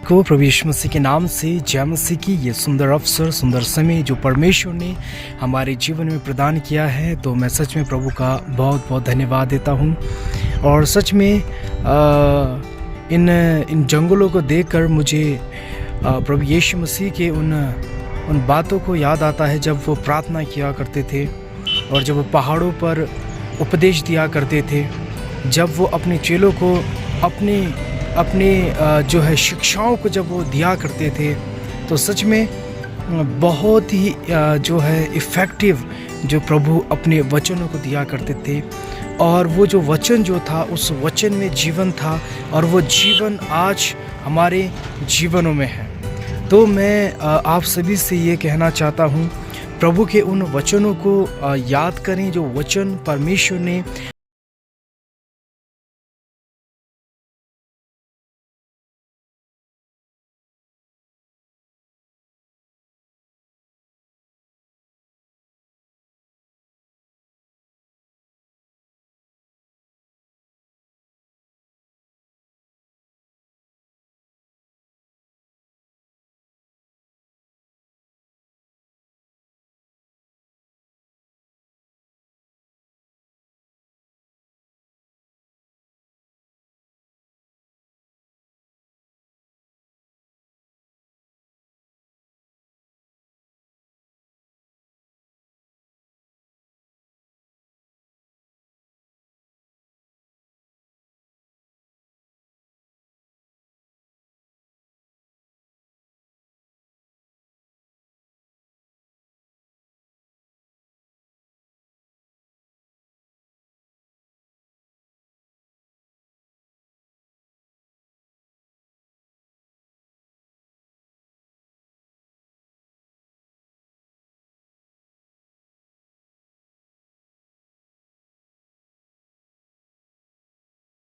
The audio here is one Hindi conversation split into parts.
को प्रभु यीशु मसीह के नाम से जय मसीह की ये सुंदर अवसर, सुंदर समय जो परमेश्वर ने हमारे जीवन में प्रदान किया है, तो मैं सच में प्रभु का बहुत बहुत धन्यवाद देता हूँ। और सच में इन जंगलों को देखकर मुझे प्रभु यीशु मसीह के उन बातों को याद आता है जब वो प्रार्थना किया करते थे और जब वो पहाड़ों पर उपदेश दिया करते थे, जब वो अपने चेलों को अपने जो है शिक्षाओं को जब वो दिया करते थे, तो सच में बहुत ही जो है इफ़ेक्टिव जो प्रभु अपने वचनों को दिया करते थे। और वो जो वचन जो था, उस वचन में जीवन था और वो जीवन आज हमारे जीवनों में है। तो मैं आप सभी से ये कहना चाहता हूँ, प्रभु के उन वचनों को याद करें जो वचन परमेश्वर ने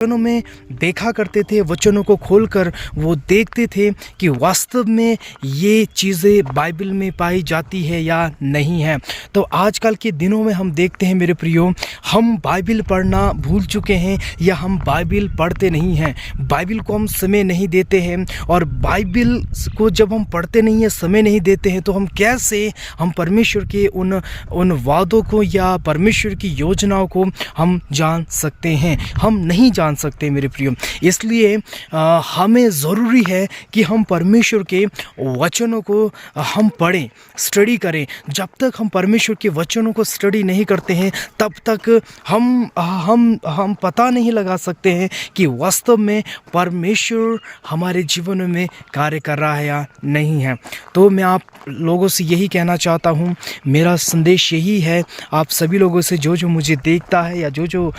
वचनों में देखा करते थे, वचनों को खोलकर वो देखते थे कि वास्तव में ये चीज़ें बाइबल में पाई जाती है या नहीं है। तो आजकल के दिनों में हम देखते हैं मेरे प्रियो, हम बाइबल पढ़ना भूल चुके हैं या हम बाइबल पढ़ते नहीं हैं। बाइबल को हम समय नहीं देते हैं, और बाइबल को जब हम पढ़ते नहीं हैं, समय नहीं देते हैं, तो हम कैसे परमेश्वर के उन वादों को या परमेश्वर की योजनाओं को हम जान सकते हैं? हम नहीं जान सकते मेरे प्रियो। इसलिए हमें ज़रूरी है कि हम परमेश्वर के वचनों को हम पढ़ें, स्टडी करें। जब तक हम परमेश्वर के वचनों को स्टडी नहीं करते हैं, तब तक हम पता नहीं लगा सकते हैं कि वास्तव में परमेश्वर हमारे जीवन में कार्य कर रहा है या नहीं है। तो मैं आप लोगों से यही कहना चाहता हूँ, मेरा संदेश यही है आप सभी लोगों से, जो मुझे देखता है या जो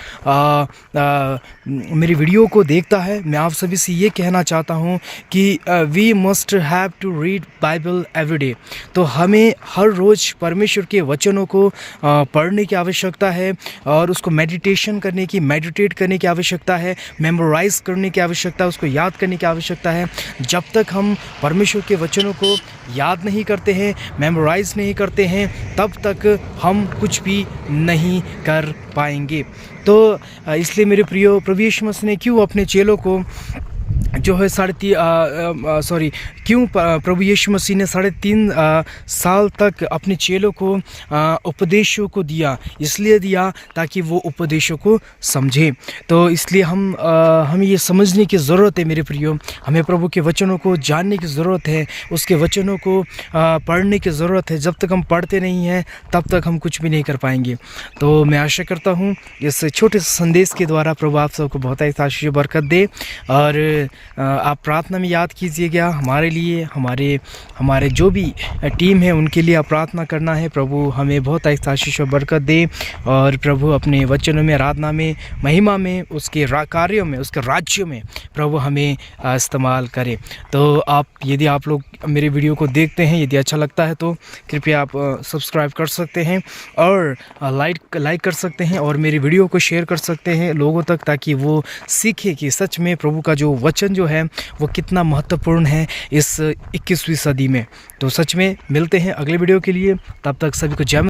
मेरी वीडियो को देखता है, मैं आप सभी से ये कहना चाहता हूँ कि we must have to read Bible every day. तो हमें हर रोज़ परमेश्वर के वचनों को पढ़ने की आवश्यकता है, और उसको मेडिटेट करने की आवश्यकता है, मेमोराइज करने की आवश्यकता है, उसको याद करने की आवश्यकता है। जब तक हम परमेश्वर के वचनों को याद नहीं करते हैं, मेमोराइज नहीं करते हैं, तब तक हम कुछ भी नहीं कर पाएंगे। तो इसलिए मेरे प्रियो, प्रभु यीशु मसीह ने क्यों अपने चेलों को जो है क्यों प्रभु यीशु मसीह ने 3.5 साल तक अपने चेलों को उपदेशों को दिया? इसलिए दिया ताकि वो उपदेशों को समझे। तो इसलिए हमें ये समझने की ज़रूरत है मेरे प्रियो, हमें प्रभु के वचनों को जानने की ज़रूरत है, उसके वचनों को पढ़ने की ज़रूरत है। जब तक हम पढ़ते नहीं हैं, तब तक हम कुछ भी नहीं कर पाएंगे। तो मैं आशा करता हूँ इस छोटे से संदेश के द्वारा प्रभु आप सबको बहुत ही आशीष बरकत दे। और आप प्रार्थना में याद कीजिएगा, हमारे लिए, हमारे जो भी टीम है उनके लिए आप प्रार्थना करना है। प्रभु हमें बहुत आशीष और बरकत दे, और प्रभु अपने वचनों में, आराधना में, महिमा में, उसके कार्यों में, उसके राज्य में प्रभु हमें इस्तेमाल करे। तो यदि आप लोग मेरे वीडियो को देखते हैं, यदि अच्छा लगता है तो कृपया आप सब्सक्राइब कर सकते हैं और लाइक कर सकते हैं, और मेरी वीडियो को शेयर कर सकते हैं लोगों तक, ताकि वो सीखे कि सच में प्रभु का जो वचन जो है वो कितना महत्वपूर्ण है इस 21वीं सदी में। तो सच में मिलते हैं अगले वीडियो के लिए, तब तक सभी को जय।